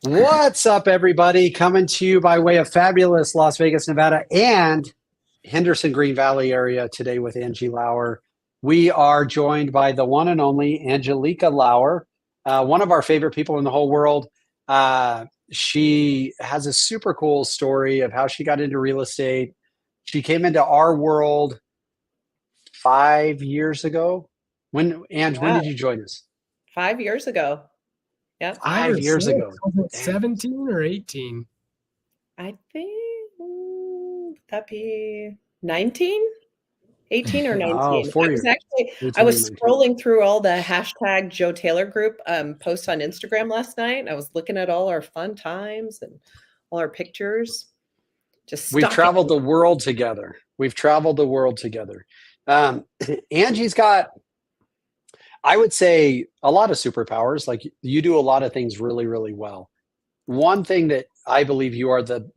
What's up, everybody? Coming to you by way of fabulous Las Vegas, Nevada, and Henderson Green Valley area today with Angie Lauer. We are joined by the one and only Angelica Lauer, one of our favorite people in the whole world. She has a super cool story of how she got into real estate. She came into our world 5 years ago. When Yeah, did you join us? 5 years ago. Yep. 5 years ago. Was it Damn. 17 or 18? I think that'd be 19, 18 or Oh, 19. I 4 was years. actually I 18 or was 19. scrolling through all the hashtag Joe Taylor group posts on Instagram last night. I was looking at all our fun times and all our pictures, just We've stalking. traveled the world together. We've traveled the world together. Um, Angie's got, I would say, a lot of superpowers. Like you do a lot of things really, really well. One thing that I believe you are the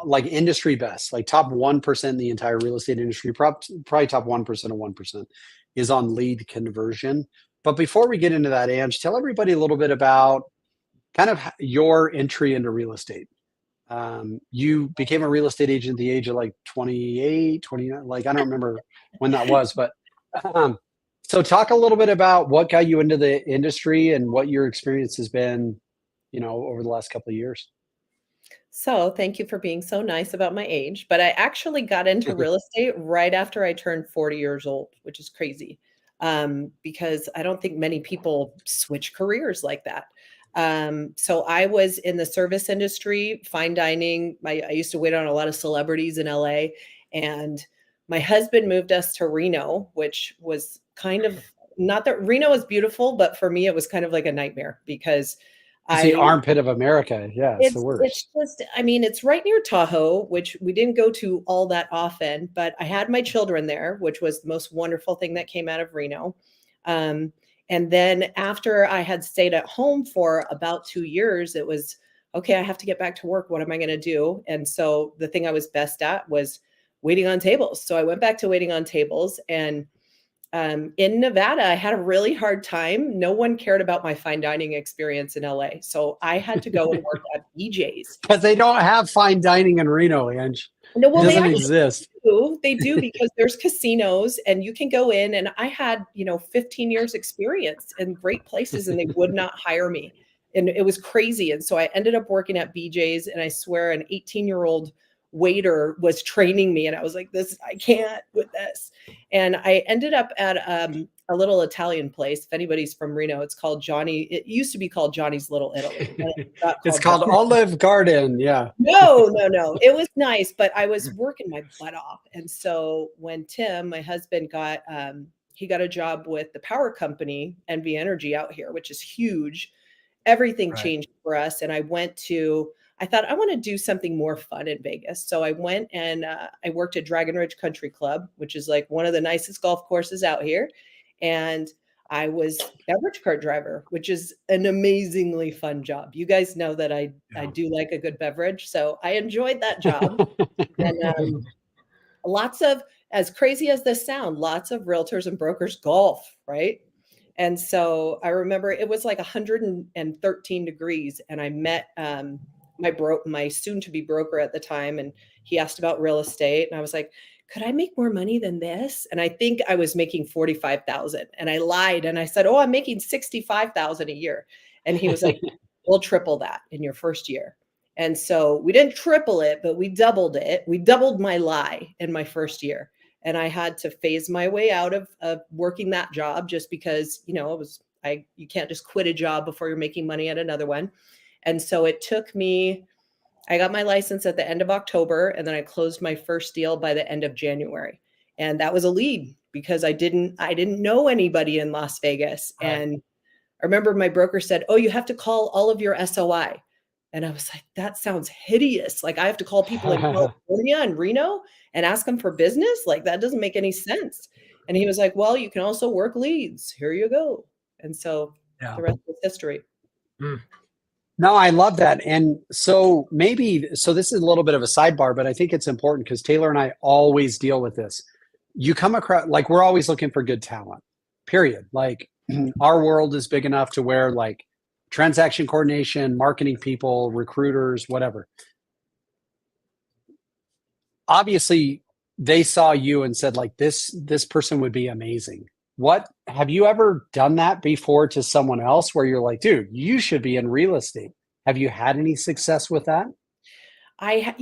like industry best, like top 1% in the entire real estate industry, probably top 1% of 1% is on lead conversion. But before we get into that, Ange, tell everybody a little bit about kind of your entry into real estate. You became a real estate agent at the age of like 28, 29. Like, I don't remember when that was, but um, so talk a little bit about what got you into the industry and what your experience has been, over the last couple of years. So, thank you for being so nice about my age, but I actually got into real estate right after I turned 40 years old, which is crazy, because I don't think many people switch careers like that. So I was in the service industry, fine dining. I used to wait on a lot of celebrities in LA, and my husband moved us to Reno, which was kind of not that Reno is beautiful, but for me, it was kind of like a nightmare because It's the I armpit of America. Yeah, it's the it's worst. just I mean, it's right near Tahoe, which we didn't go to all that often, but I had my children there, which was the most wonderful thing that came out of Reno. Um, and then after I had stayed at home for about 2 years, it was, okay, I have to get back to work. What am I gonna do? And so the thing I was best at was waiting on tables. So I went back to waiting on tables and in Nevada, I had a really hard time. No one cared about my fine dining experience in LA. So I had to go and work at BJ's. Because they don't have fine dining in Reno, Ange. No, It well, they doesn't actually exist. do. They do because there's casinos and you can go in. And I had, 15 years experience in great places and they would not hire me. And it was crazy. And so I ended up working at BJ's and I swear an 18-year-old waiter was training me. And I was like, I can't with this. And I ended up at a little Italian place. If anybody's from Reno, it's called Johnny. It used to be called Johnny's Little Italy. It's called Olive Garden. Yeah. No. It was nice, but I was working my butt off. And so when Tim, my husband, he got a job with the power company, NV Energy out here, which is huge. Everything Right. changed for us. And I thought I want to do something more fun in Vegas. So I went and I worked at Dragon Ridge Country Club, which is like one of the nicest golf courses out here. And I was beverage cart driver, which is an amazingly fun job. You guys know that I do like a good beverage, so I enjoyed that job. And lots of, as crazy as this sound, lots of realtors and brokers golf, right? And so I remember it was like 113 degrees, and I met my soon-to-be broker at the time, and he asked about real estate, and I was like, could I make more money than this? And I think I was making 45,000. And I lied and I said, oh, I'm making 65,000 a year. And he was like, we'll triple that in your first year. And so we didn't triple it, but we doubled it. We doubled my lie in my first year. And I had to phase my way out of working that job just because, you can't just quit a job before you're making money at another one. And so it took me, I got my license at the end of October, and then I closed my first deal by the end of January. And that was a lead because I didn't know anybody in Las Vegas. Right. And I remember my broker said, oh, you have to call all of your SOI. And I was like, that sounds hideous. Like I have to call people in California and Reno and ask them for business. Like that doesn't make any sense. And he was like, well, you can also work leads. Here you go. And so the rest is history. Mm. No, I love that. And so this is a little bit of a sidebar, but I think it's important because Taylor and I always deal with this. You come across, like, we're always looking for good talent, period. Like, our world is big enough to where, like, transaction coordination, marketing people, recruiters, whatever. Obviously, they saw you and said, like, this person would be amazing. What have you ever done that before to someone else where you're like, dude, you should be in real estate? Have you had any success with that? I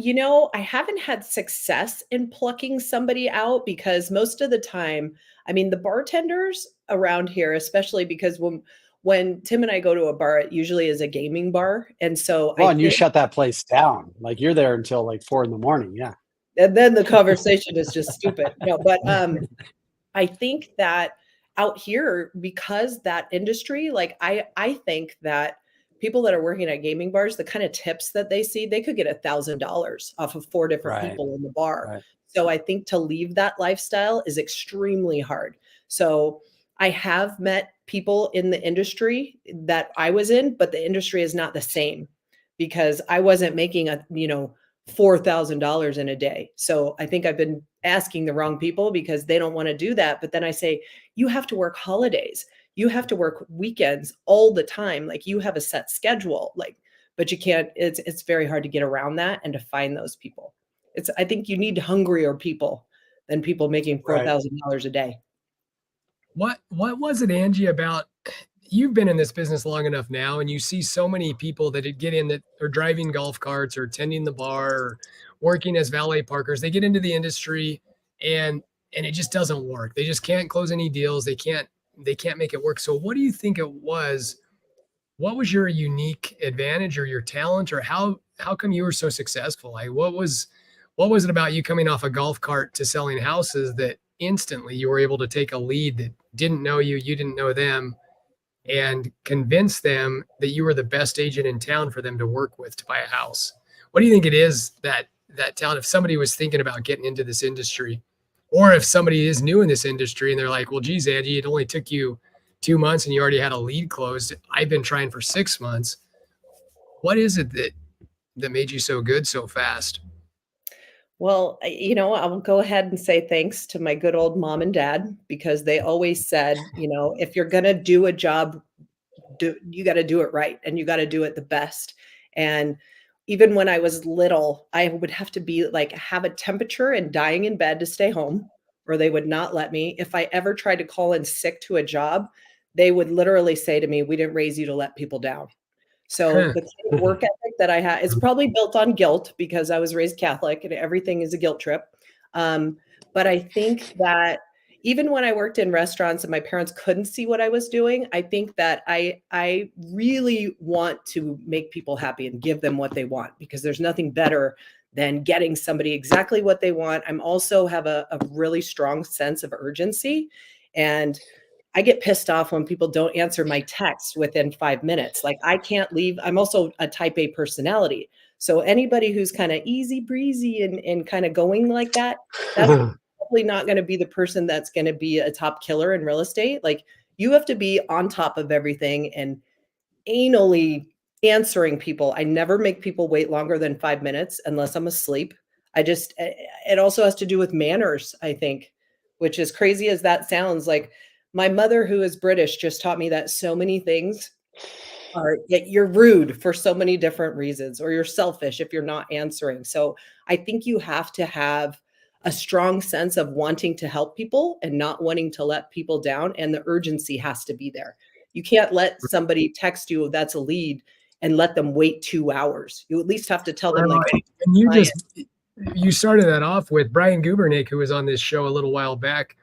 haven't had success in plucking somebody out because most of the time, I mean, the bartenders around here, especially because when Tim and I go to a bar, it usually is a gaming bar, and so Well, I and you think shut that place down. Like you're there until like 4 in the morning. Yeah. and then the conversation is just stupid. No, but I think that out here, because that industry, like I think that people that are working at gaming bars, the kind of tips that they see, they could get $1,000 off of four different Right. people in the bar. Right. So I think to leave that lifestyle is extremely hard. So I have met people in the industry that I was in, but the industry is not the same because I wasn't making $4,000 in a day. So I think I've been asking the wrong people because they don't want to do that. But then I say, you have to work holidays. You have to work weekends all the time. Like you have a set schedule. Like, but you can't, it's very hard to get around that and to find those people. I think you need hungrier people than people making Right. $4,000 a day. What was it, Angie, about you've been in this business long enough now and you see so many people that get in that are driving golf carts or tending the bar or working as valet parkers. They get into the industry and it just doesn't work. They just can't close any deals. They can't make it work. So what do you think it was? What was your unique advantage or your talent, or how come you were so successful? Like what was it about you coming off a golf cart to selling houses that instantly you were able to take a lead that didn't know you, you didn't know them, and convince them that you were the best agent in town for them to work with to buy a house? What do you think it is that talent, if somebody was thinking about getting into this industry, or if somebody is new in this industry and they're like, well, geez, Angie, it only took you 2 months and you already had a lead closed. I've been trying for 6 months. What is it that made you so good so fast? Well, I will go ahead and say thanks to my good old mom and dad because they always said, if you're going to do a job, you got to do it right and you got to do it the best. And even when I was little, I would have to be like, have a temperature and dying in bed to stay home, or they would not let me. If I ever tried to call in sick to a job, they would literally say to me, we didn't raise you to let people down. So Huh. the kind of work ethic that I had is probably built on guilt because I was raised Catholic and everything is a guilt trip. Um, but I think that even when I worked in restaurants and my parents couldn't see what I was doing, I think that I really want to make people happy and give them what they want because there's nothing better than getting somebody exactly what they want. I'm also have a really strong sense of urgency, and I get pissed off when people don't answer my text within 5 minutes. Like I can't leave. I'm also a type A personality. So anybody who's kind of easy breezy and kind of going like that, that's probably not going to be the person that's going to be a top killer in real estate. Like you have to be on top of everything and anally answering people. I never make people wait longer than 5 minutes unless I'm asleep. It also has to do with manners, I think, which is crazy as that sounds. Like my mother, who is British, just taught me that so many things are that you're rude for so many different reasons, or you're selfish if you're not answering. So I think you have to have a strong sense of wanting to help people and not wanting to let people down. And the urgency has to be there. You can't let somebody text you that's a lead and let them wait 2 hours. You at least have to tell them, Well, like, and client. you started that off with Brian Gubernick, who was on this show a little while back.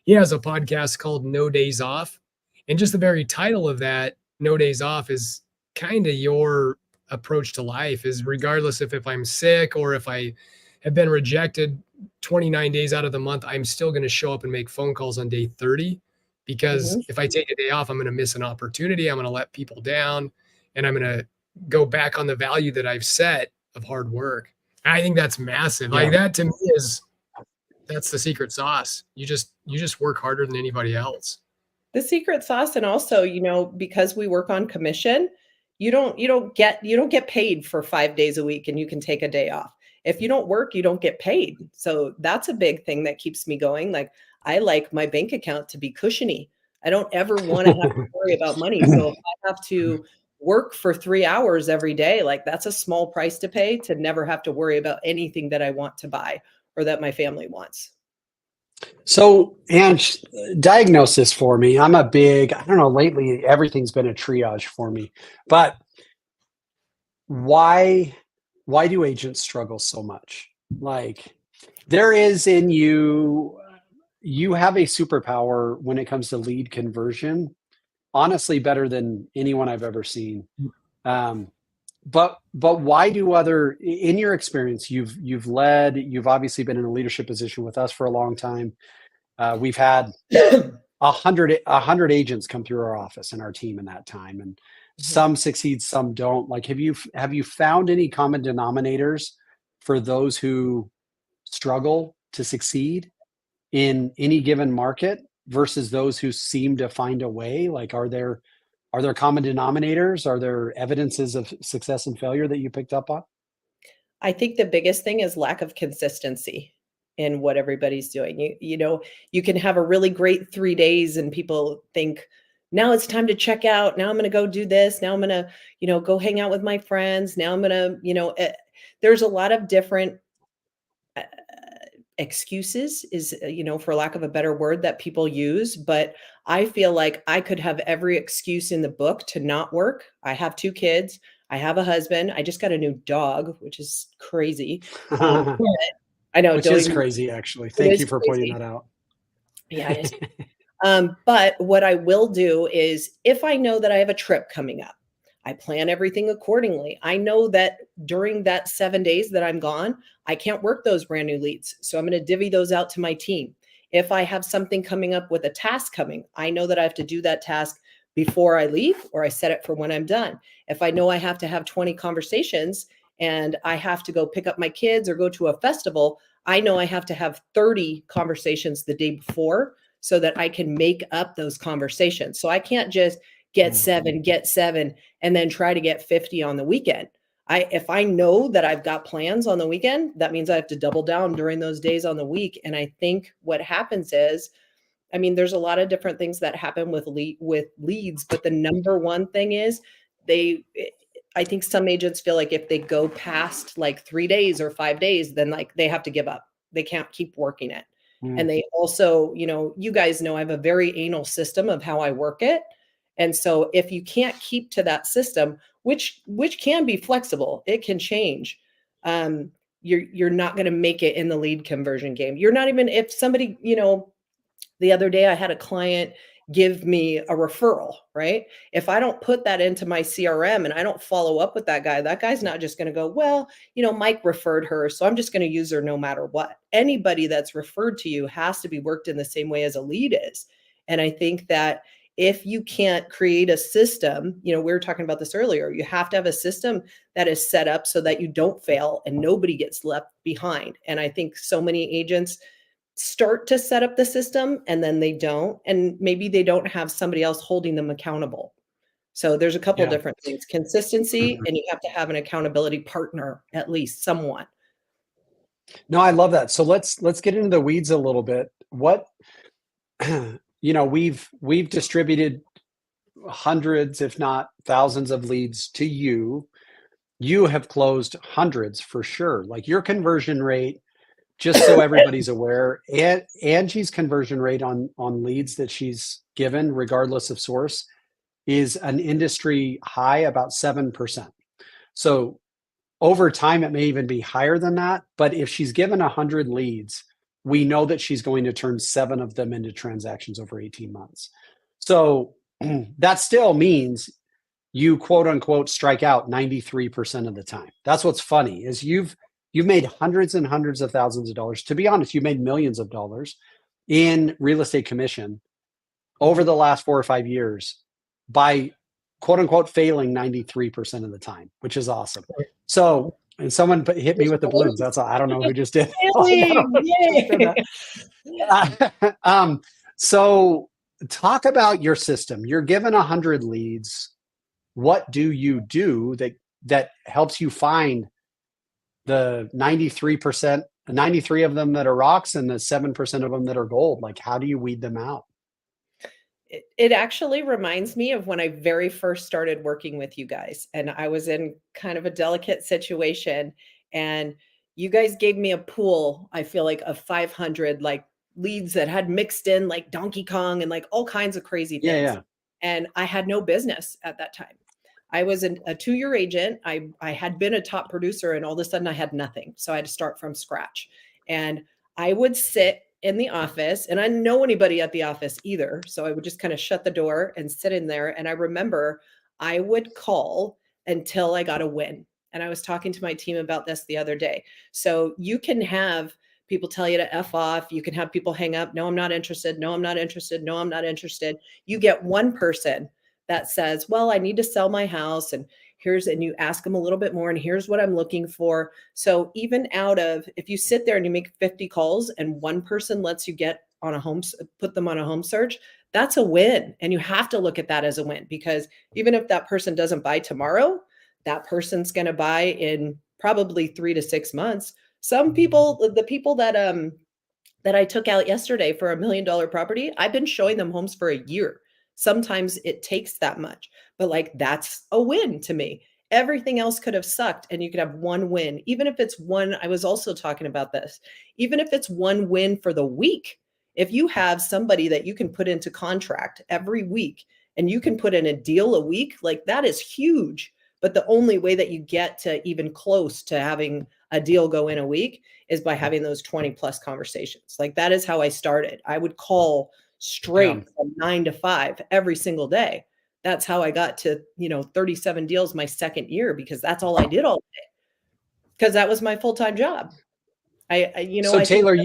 He has a podcast called No Days Off. And just the very title of that, No Days Off, is kind of your approach to life, is regardless if I'm sick or if I have been rejected 29 days out of the month, I'm still going to show up and make phone calls on day 30. Because Mhm. if I take a day off, I'm going to miss an opportunity. I'm going to let people down and I'm going to go back on the value that I've set of hard work. I think that's massive. Like Yeah. that to me that's the secret sauce. You just work harder than anybody else. The secret sauce, and also, because we work on commission, you don't get paid for 5 days a week and you can take a day off. If you don't work, you don't get paid. So that's a big thing that keeps me going. Like I like my bank account to be cushiony. I don't ever want to have to worry about money. So if I have to work for 3 hours every day. Like that's a small price to pay to never have to worry about anything that I want to buy or that my family wants. So, and diagnose this for me. I'm a big, I don't know, lately everything's been a triage for me. But why why do agents struggle so much? Like there is in you, you have a superpower when it comes to lead conversion, honestly better than anyone I've ever seen. Um, but why do other in your experience, you've led, you've obviously been in a leadership position with us for a long time. We've had a hundred agents come through our office and our team in that time, and Mhm. some succeed, some don't. Like, have you found any common denominators for those who struggle to succeed in any given market versus those who seem to find a way? Like, are there common denominators? Are there evidences of success and failure that you picked up on? I think the biggest thing is lack of consistency in what everybody's doing. You can have a really great 3 days and people think, "Now it's time to check out. Now I'm gonna go do this. Now I'm gonna, go hang out with my friends. Now I'm gonna," there's a lot of different uh, excuses is, for lack of a better word that people use, but I feel like I could have every excuse in the book to not work. I have 2 kids. I have a husband. I just got a new dog, which is crazy. But I know, Which don't is even crazy, actually. it Thank is you for pointing crazy. that out. Yeah, it is. But what I will do is if I know that I have a trip coming up, I plan everything accordingly. I know that during that 7 days that I'm gone, I can't work those brand new leads. So I'm going to divvy those out to my team. If I have something coming up with a task coming, I know that I have to do that task before I leave or I set it for when I'm done. If I know I have to have 20 conversations and I have to go pick up my kids or go to a festival, I know I have to have 30 conversations the day before so that I can make up those conversations. So I can't just Mm. get seven, and then try to get 50 on the weekend. If I know that I've got plans on the weekend, that means I have to double down during those days on the week. And I think what happens is, I mean, there's a lot of different things that happen with leads, but the number one thing is they I think some agents feel like if they go past like 3 days or 5 days, then like they have to give up. They can't keep working it. Mm. And they also, you guys know I have a very anal system of how I work it. And so if you can't keep to that system, which can be flexible, it can change. Um, you're not going to make it in the lead conversion game. You're not even if somebody, the other day I had a client give me a referral, right? If I don't put that into my CRM and I don't follow up with that guy's not just going to go, well, Mike referred her, so I'm just going to use her no matter what. Anybody that's referred to you has to be worked in the same way as a lead is. And I think that if you can't create a system, we were talking about this earlier, you have to have a system that is set up so that you don't fail and nobody gets left behind. And I think so many agents start to set up the system and then they don't, and maybe they don't have somebody else holding them accountable. So there's a couple Yeah. different things: consistency, and you have to have an accountability partner, at least someone. No, I love that. So let's get into the weeds a little bit. What we've distributed hundreds, if not thousands, of leads to you. You have closed hundreds for sure. Like your conversion rate, just so everybody's aware, and Angie's conversion rate on leads that she's given, regardless of source, is an industry high, about 7%. So over time, it may even be higher than that. But if she's given 100 leads, we know that she's going to turn 7 of them into transactions over 18 months. So that still means you quote unquote strike out 93% of the time. That's what's funny is you've made hundreds and hundreds of thousands of dollars. To be honest, you made millions of dollars in real estate commission over Mhm. the last 4 or 5 years by quote unquote failing 93% of the time, which is awesome. Mhm. So, and someone hit me There's with the balloons. balloons. That's all. I don't know who just did. Like, I don't Yay! know who just did Yay! that. So talk about your system. You're given 100 leads. What do you do that helps you find the 93%, 93 of them that are rocks and the 7% of them that are gold? Like, how do you weed them out? It actually reminds me of when I very first started working with you guys, and I was in kind of a delicate situation, and you guys gave me a pool, I feel like, of 500 like leads that had mixed in like Donkey Kong and like all kinds of crazy Yeah, things. yeah. And I had no business at that time. I was a 2-year agent. I had been a top producer, and all of a sudden I had nothing. So I had to start from scratch. And I would sit in the office, and I didn't know anybody at the office either. So I would just kind of shut the door and sit in there. And I remember I would call until I got a win. And I was talking to my team about this the other day. So you can have people tell you to F off. You can have people hang up. No, I'm not interested. No, I'm not interested. No, I'm not interested. You get one person that says, well, I need to sell my house, and and you ask them a little bit more, and here's what I'm looking for. So even out of, if you sit there and you make 50 calls and one person lets you get on a put them on a home search, that's a win. And you have to look at that as a win, because even if that person doesn't buy tomorrow, that person's going to buy in probably 3 to 6 months. Some people, the people that I took out yesterday for $1 million property, I've been showing them homes for a year. Sometimes it takes that much, but like that's a win to me. Everything else could have sucked, and you could have one win. Even if it's one, I was also talking about this, even if it's one win for the week, if you have somebody that you can put into contract every week and you can put in a deal a week, like that is huge. But the only way that you get to even close to having a deal go in a week is by having those 20 plus conversations. Like that is how I started. I would call Yeah. straight from 9 to 5 every single day. That's how I got to, 37 deals my second year, because that's all I did all day. Because that was my full-time job. So I think Taylor,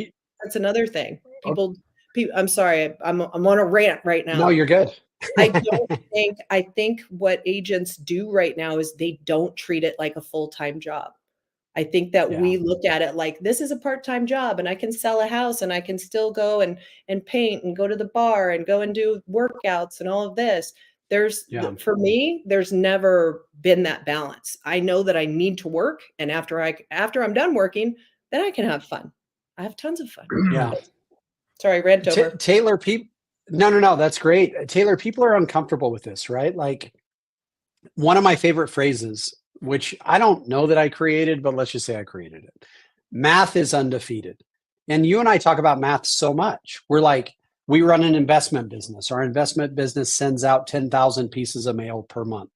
that's another thing. oh, I'm sorry, I'm on a rant right no, now. you're good. I think what agents do right now is they don't treat it like a full-time job. I think that Yeah. we look at it like this is a part-time job, and I can sell a house, and I can still go and paint and go to the bar and go and do workouts and all of this. Yeah. For me, there's never been that balance. I know that I need to work, and after I'm done working, then I can have fun. I have tons of fun. Yeah. Sorry, rant over. Taylor, people, no, that's great. Taylor, people are uncomfortable with this, right? Like one of my favorite phrases, which I don't know that I created, but let's just say I created it. Math is undefeated. And you and I talk about math so much. We're like, we run an investment business. Our investment business sends out 10,000 pieces of mail per month.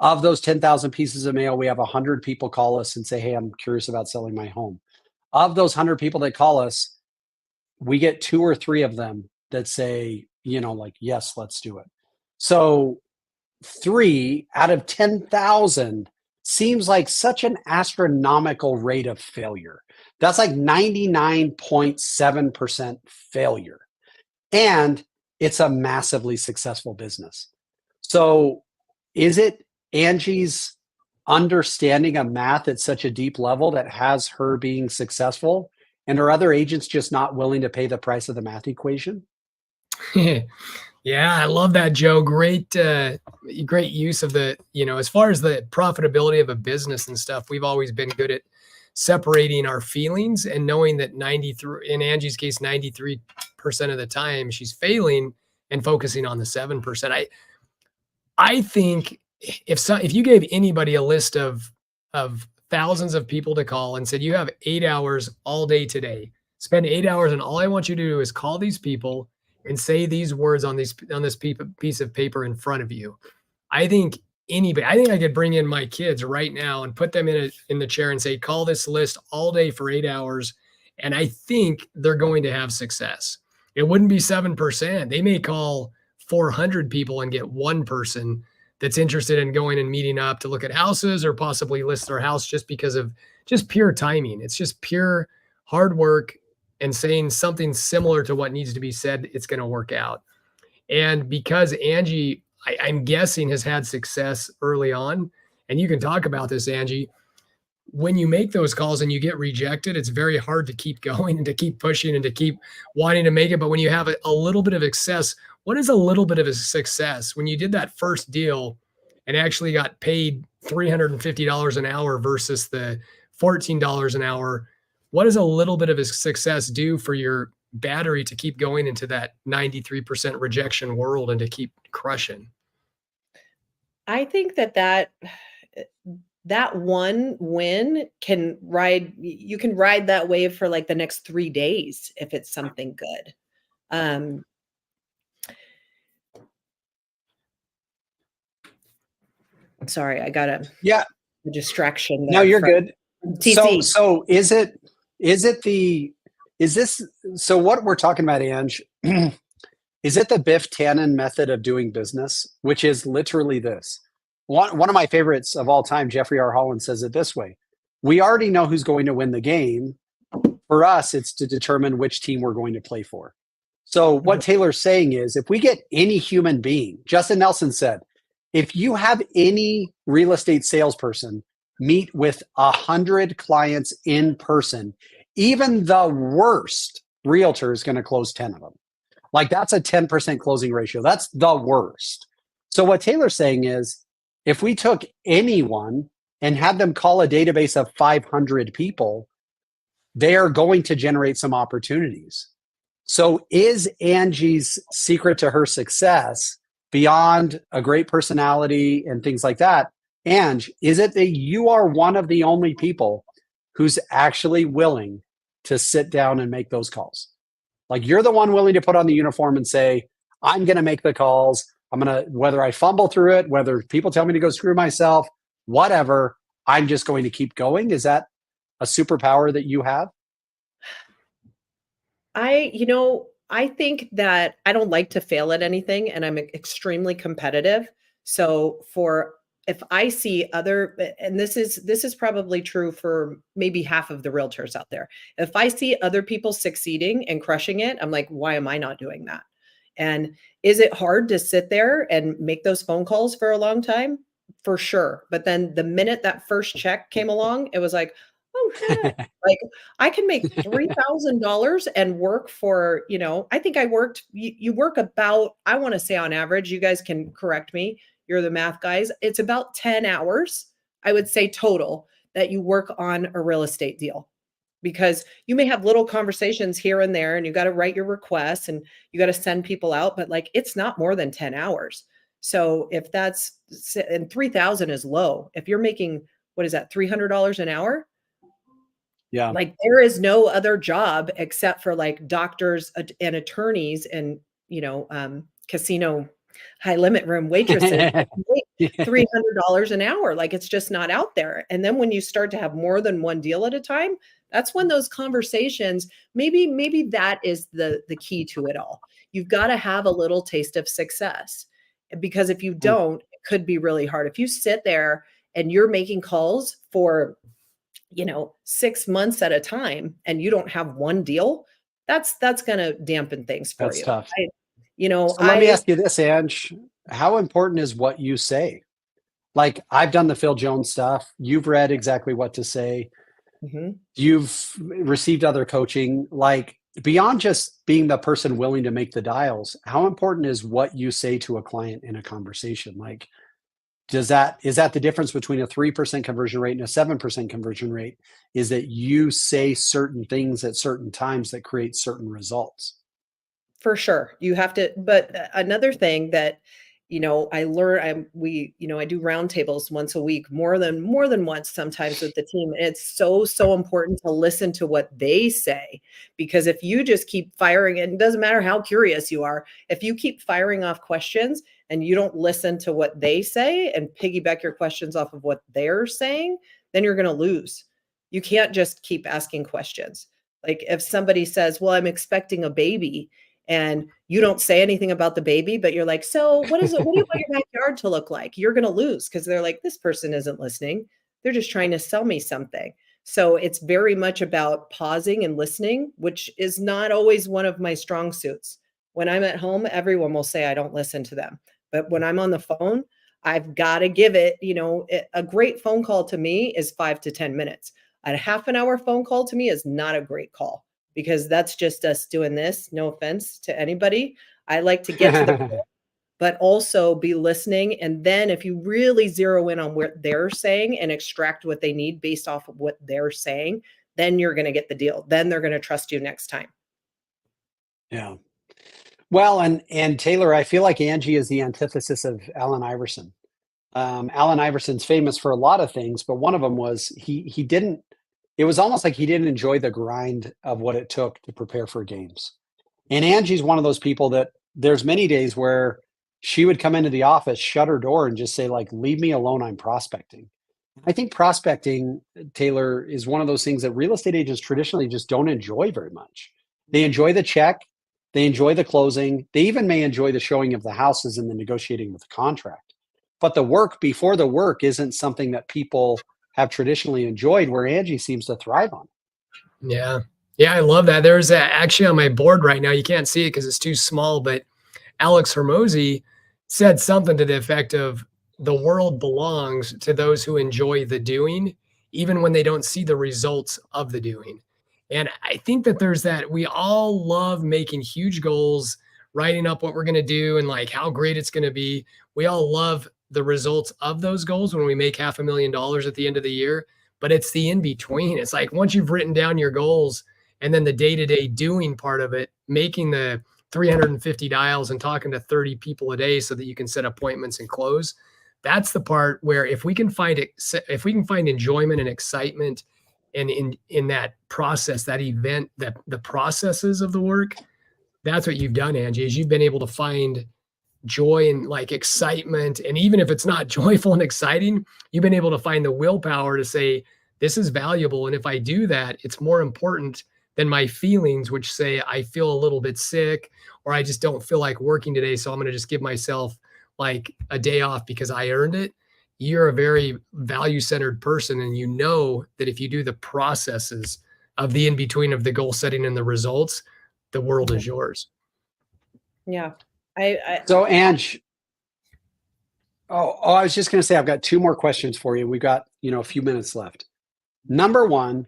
Of those 10,000 pieces of mail, we have 100 people call us and say, hey, I'm curious about selling my home. Of those 100 people that call us, we get 2 or 3 of them that say, like, yes, let's do it. So 3 out of 10,000 seems like such an astronomical rate of failure. That's like 99.7% failure. And it's a massively successful business. So is it Angie's understanding of math at such a deep level that has her being successful? And are other agents just not willing to pay the price of the math equation? Yeah, I love that, Joe. Great use of as far as the profitability of a business and stuff, we've always been good at separating our feelings and knowing that in Angie's case, 93% of the time she's failing and focusing on the 7%. I think if you gave anybody a list of thousands of people to call and said, you have 8 hours all day today, spend 8 hours, and all I want you to do is call these people and say these words on this piece of paper in front of you. I think I could bring in my kids right now and put them in the chair and say, call this list all day for 8 hours. And I think they're going to have success. It wouldn't be 7%. They may call 400 people and get one person that's interested in going and meeting up to look at houses or possibly list their house just because of just pure timing. It's just pure hard work and saying something similar to what needs to be said. It's going to work out. And because Angie, I'm guessing, has had success early on, and you can talk about this, Angie, when you make those calls and you get rejected, it's very hard to keep going and to keep pushing and to keep wanting to make it. But when you have a little bit of success, what is a little bit of a success? When you did that first deal and actually got paid $350 an hour versus the $14 an hour, what does a little bit of a success do for your battery to keep going into that 93% rejection world and to keep crushing? I think that one win can you can ride that wave for like the next 3 days if it's something good. Um, sorry, I got a Yeah, distraction no, there you're from good. So, TC. so is it the, is this, so what we're talking about, Ange, is it the Biff Tannen method of doing business, which is literally this? One of my favorites of all time, Jeffrey R. Holland, says it this way: we already know who's going to win the game. For us, it's to determine which team we're going to play for. So what Mhm. Taylor's saying is, if we get any human being, Justin Nelson said, if you have any real estate salesperson meet with 100 clients in person, even the worst realtor is going to close 10 of them. Like, that's a 10% closing ratio. That's the worst. So what Taylor's saying is, if we took anyone and had them call a database of 500 people, they are going to generate some opportunities. So is Angie's secret to her success, beyond a great personality and things like that, Ange, is it that you are one of the only people who's actually willing to sit down and make those calls? Like, you're the one willing to put on the uniform and say, I'm going to make the calls. I'm going to, whether I fumble through it, whether people tell me to go screw myself, whatever, I'm just going to keep going. Is that a superpower that you have? I think that I don't like to fail at anything and I'm extremely competitive. So for if I see other and this is probably true for maybe half of the realtors out there. If I see other people succeeding and crushing it, I'm like, why am I not doing that? And is it hard to sit there and make those phone calls for a long time? For sure. But then the minute that first check came along, it was like, oh shit. Like I can make $3,000 and work for, I think I worked, you work about, I want to say on average, you guys can correct me. You're the math guys. It's about 10 hours, I would say total, that you work on a real estate deal because you may have little conversations here and there and you got to write your requests and you got to send people out, but like it's not more than 10 hours. So if that's, and 3,000 is low. If you're making, what is that, $300 an hour? Yeah. Like there is no other job except for like doctors and attorneys and, casino high limit room waitresses that can make $300 an hour. Like it's just not out there. And then when you start to have more than one deal at a time, that's when those conversations, maybe that is the key to it all. You've got to have a little taste of success because if you don't, it could be really hard. If you sit there and you're making calls for 6 months at a time and you don't have one deal, that's going to dampen things for That's you. tough. I, you know, So let me I, ask you this, Ange. How important is what you say? Like, I've done the Phil Jones stuff. You've read exactly what to say. Mhm. You've received other coaching. Like, beyond just being the person willing to make the dials, how important is what you say to a client in a conversation? Like, is that the difference between a 3% conversion rate and a 7% conversion rate? Is that you say certain things at certain times that create certain results? For sure. You have to, but another thing that, I learn, I do roundtables once a week, more than once sometimes with the team. And it's so important to listen to what they say, because if you just keep firing, and it doesn't matter how curious you are, if you keep firing off questions and you don't listen to what they say and piggyback your questions off of what they're saying, then you're going to lose. You can't just keep asking questions. Like if somebody says, well, I'm expecting a baby, and you don't say anything about the baby, but you're like, so what is it? What do you want your backyard to look like? You're going to lose because they're like, this person isn't listening. They're just trying to sell me something. So it's very much about pausing and listening, which is not always one of my strong suits. When I'm at home, everyone will say I don't listen to them. But when I'm on the phone, I've got to give it, a great phone call to me is 5 to 10 minutes. A half an hour phone call to me is not a great call because that's just us doing this. No offense to anybody. I like to get to the point, but also be listening. And then if you really zero in on what they're saying and extract what they need based off of what they're saying, then you're going to get the deal. Then they're going to trust you next time. Yeah. Well, and Taylor, I feel like Angie is the antithesis of Allen Iverson. Allen Iverson's famous for a lot of things, but one of them was he didn't. It was almost like he didn't enjoy the grind of what it took to prepare for games. And Angie's one of those people that there's many days where she would come into the office, shut her door, and just say, like, "Leave me alone. I'm prospecting." I think prospecting, Taylor, is one of those things that real estate agents traditionally just don't enjoy very much. They enjoy the check, they enjoy the closing, they even may enjoy the showing of the houses and the negotiating with the contract. But the work before the work isn't something that people have traditionally enjoyed, where Angie seems to thrive on. Yeah. Yeah, I love that. There's actually on my board right now. You can't see it because it's too small, but Alex Hermosi said something to the effect of the world belongs to those who enjoy the doing, even when they don't see the results of the doing. And I think that there's that we all love making huge goals, writing up what we're going to do and like how great it's going to be. We all love the results of those goals when we make $500,000 at the end of the year, but it's the in between. It's like once you've written down your goals and then the day to day doing part of it, making the 350 dials and talking to 30 people a day so that you can set appointments and close. That's the part where if we can find it, if we can find enjoyment and excitement and in that process, that event, that the processes of the work, that's what you've done, Angie, is you've been able to find joy and like excitement. And even if it's not joyful and exciting, you've been able to find the willpower to say, this is valuable. And if I do that, it's more important than my feelings, which say I feel a little bit sick or I just don't feel like working today. So I'm going to just give myself like a day off because I earned it. You're a very value centered person. And you know that if you do the processes of the in between of the goal setting and the results, the world is yours. Yeah. I So, Ange, I was just going to say, I've got two more questions for you. We've got, a few minutes left. Number one,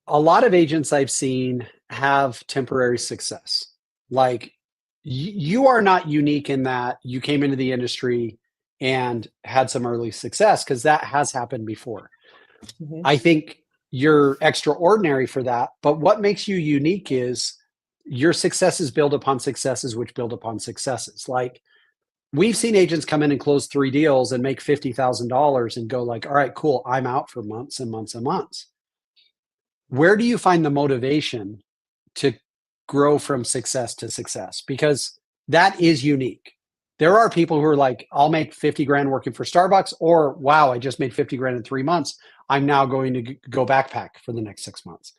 a lot of agents I've seen have temporary success. Like you are not unique in that you came into the industry and had some early success, because that has happened before. Mhm. I think you're extraordinary for that. But what makes you unique is your successes build upon successes, which build upon successes. Like we've seen agents come in and close 3 deals and make $50,000 and go like, all right, cool. I'm out for months and months and months. Where do you find the motivation to grow from success to success? Because that is unique. There are people who are like, I'll make 50 grand working for Starbucks, or wow, I just made 50 grand in 3 months. I'm now going to go backpack for the next 6 months.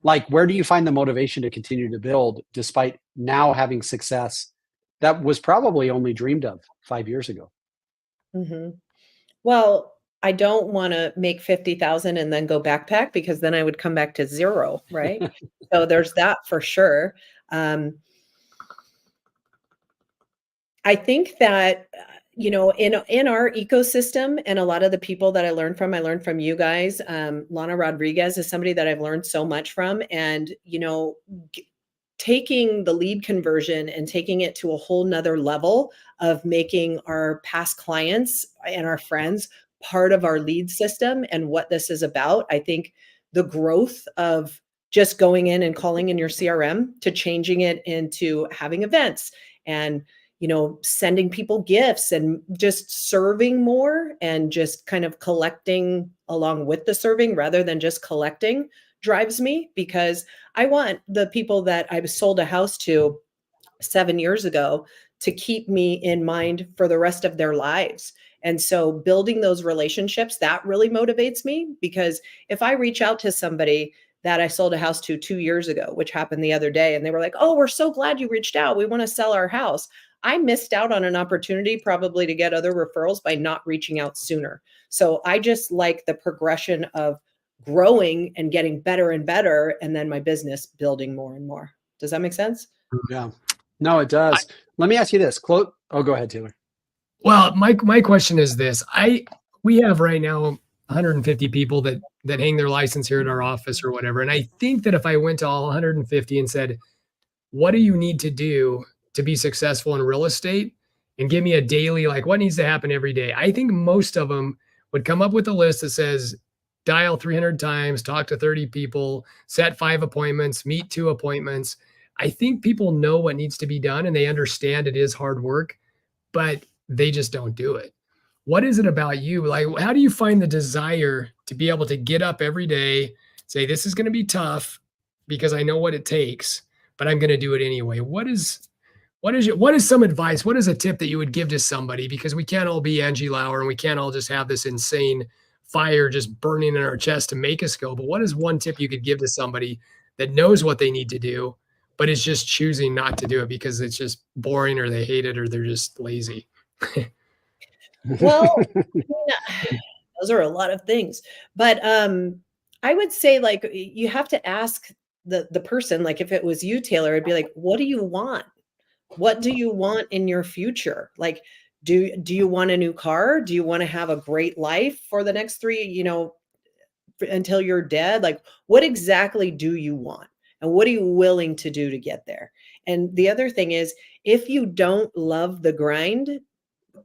Like, where do you find the motivation to continue to build despite now having success that was probably only dreamed of 5 years ago? Mhm. Well, I don't wanna make 50,000 and then go backpack because then I would come back to 0, right? So there's that for sure. I think that, in our ecosystem and a lot of the people that I learned from you guys. Lana Rodriguez is somebody that I've learned so much from, and, taking the lead conversion and taking it to a whole nother level of making our past clients and our friends part of our lead system and what this is about. I think the growth of just going in and calling in your CRM to changing it into having events and sending people gifts and just serving more and just kind of collecting along with the serving rather than just collecting drives me, because I want the people that I sold a house to 7 years ago to keep me in mind for the rest of their lives. And so building those relationships, that really motivates me, because if I reach out to somebody that I sold a house to 2 years ago, which happened the other day, and they were like, "Oh, we're so glad you reached out. We want to sell our house." I missed out on an opportunity probably to get other referrals by not reaching out sooner. So I just like the progression of growing and getting better and better, and then my business building more and more. Does that make sense? Yeah. No, it does. Let me ask you this. Quote. Oh, go ahead, Taylor. Well, my question is this. We have right now 150 people that hang their license here at our office or whatever. And I think that if I went to all 150 and said, what do you need to do to be successful in real estate? And give me a daily, like what needs to happen every day? I think most of them would come up with a list that says dial 300 times, talk to 30 people, set 5 appointments, meet 2 appointments. I think people know what needs to be done and they understand it is hard work, but they just don't do it. What is it about you? Like, how do you find the desire to be able to get up every day, say, this is going to be tough because I know what it takes, but I'm going to do it anyway? What is some advice? What is a tip that you would give to somebody? Because we can't all be Angie Lauer and we can't all just have this insane fire just burning in our chest to make us go. But what is one tip you could give to somebody that knows what they need to do, but is just choosing not to do it because it's just boring or they hate it or they're just lazy? Well, I mean, those are a lot of things, but I would say like you have to ask the person, like if it was you, Taylor, I'd be like, what do you want? What do you want in your future? Like, do you want a new car? Do you want to have a great life for the next three, until you're dead? Like, what exactly do you want? And what are you willing to do to get there? And the other thing is, if you don't love the grind,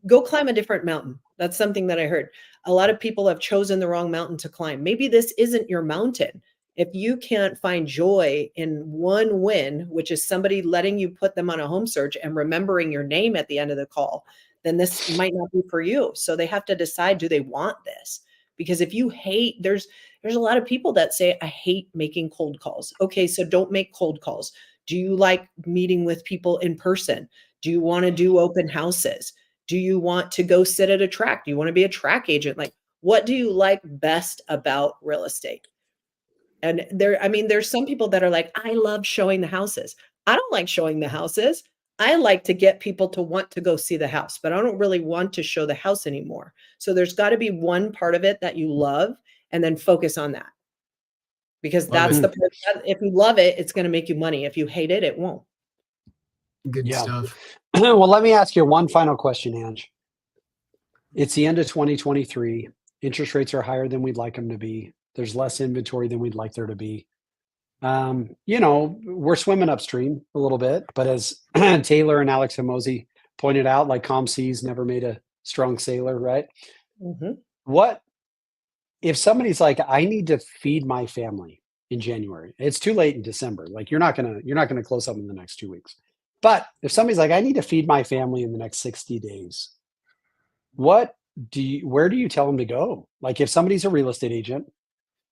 go climb a different mountain. That's something that I heard. A lot of people have chosen the wrong mountain to climb. Maybe this isn't your mountain. If you can't find joy in one win, which is somebody letting you put them on a home search and remembering your name at the end of the call, then this might not be for you. So they have to decide, do they want this? Because if you hate, there's a lot of people that say, I hate making cold calls. Okay, so don't make cold calls. Do you like meeting with people in person? Do you want to do open houses? Do you want to go sit at a track? Do you want to be a track agent? Like, what do you like best about real estate? And there's some people that are like, I love showing the houses. I don't like showing the houses. I like to get people to want to go see the house, but I don't really want to show the house anymore. So there's got to be one part of it that you love and then focus on that. Because that's the part that if you love it, it's going to make you money. If you hate it, it won't. Good stuff. Well, let me ask you one final question, Ange. It's the end of 2023. Interest rates are higher than we'd like them to be. There's less inventory than we'd like there to be. We're swimming upstream a little bit, but as Taylor and Alex Hormozi pointed out, like calm seas never made a strong sailor, right? Mm-hmm. What if somebody's like, I need to feed my family in January? It's too late in December. Like you're not gonna close up in the next 2 weeks. But if somebody's like, I need to feed my family in the next 60 days, where do you tell them to go? Like if somebody's a real estate agent,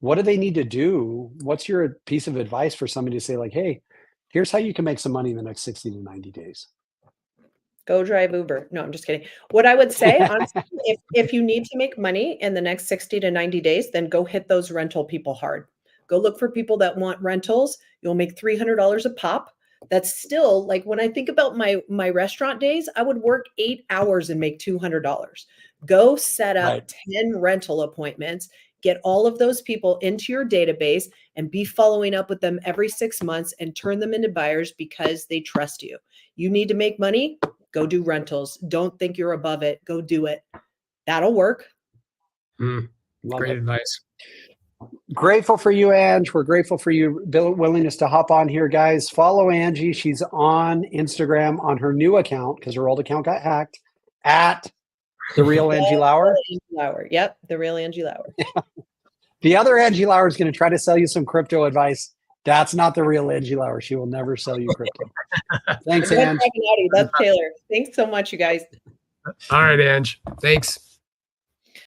what do they need to do? What's your piece of advice for somebody to say like, hey, here's how you can make some money in the next 60 to 90 days? Go drive Uber. No, I'm just kidding. What I would say, honestly, if you need to make money in the next 60 to 90 days, then go hit those rental people hard. Go look for people that want rentals. You'll make $300 a pop. That's still like when I think about my restaurant days, I would work 8 hours and make $200. Go set up 10 rental appointments, get all of those people into your database and be following up with them every 6 months and turn them into buyers because they trust you. You need to make money, go do rentals. Don't think you're above it. Go do it. That'll work. Great advice. Grateful for you, Ange. We're grateful for your willingness to hop on here, guys. Follow Angie. She's on Instagram on her new account because her old account got hacked at The Real Angie Lauer. Angie Lauer. Yep, The Real Angie Lauer. The other Angie Lauer is going to try to sell you some crypto advice. That's not the real Angie Lauer. She will never sell you crypto. Thanks, Ange. That's Taylor. Thanks so much, you guys. All right, Ange. Thanks.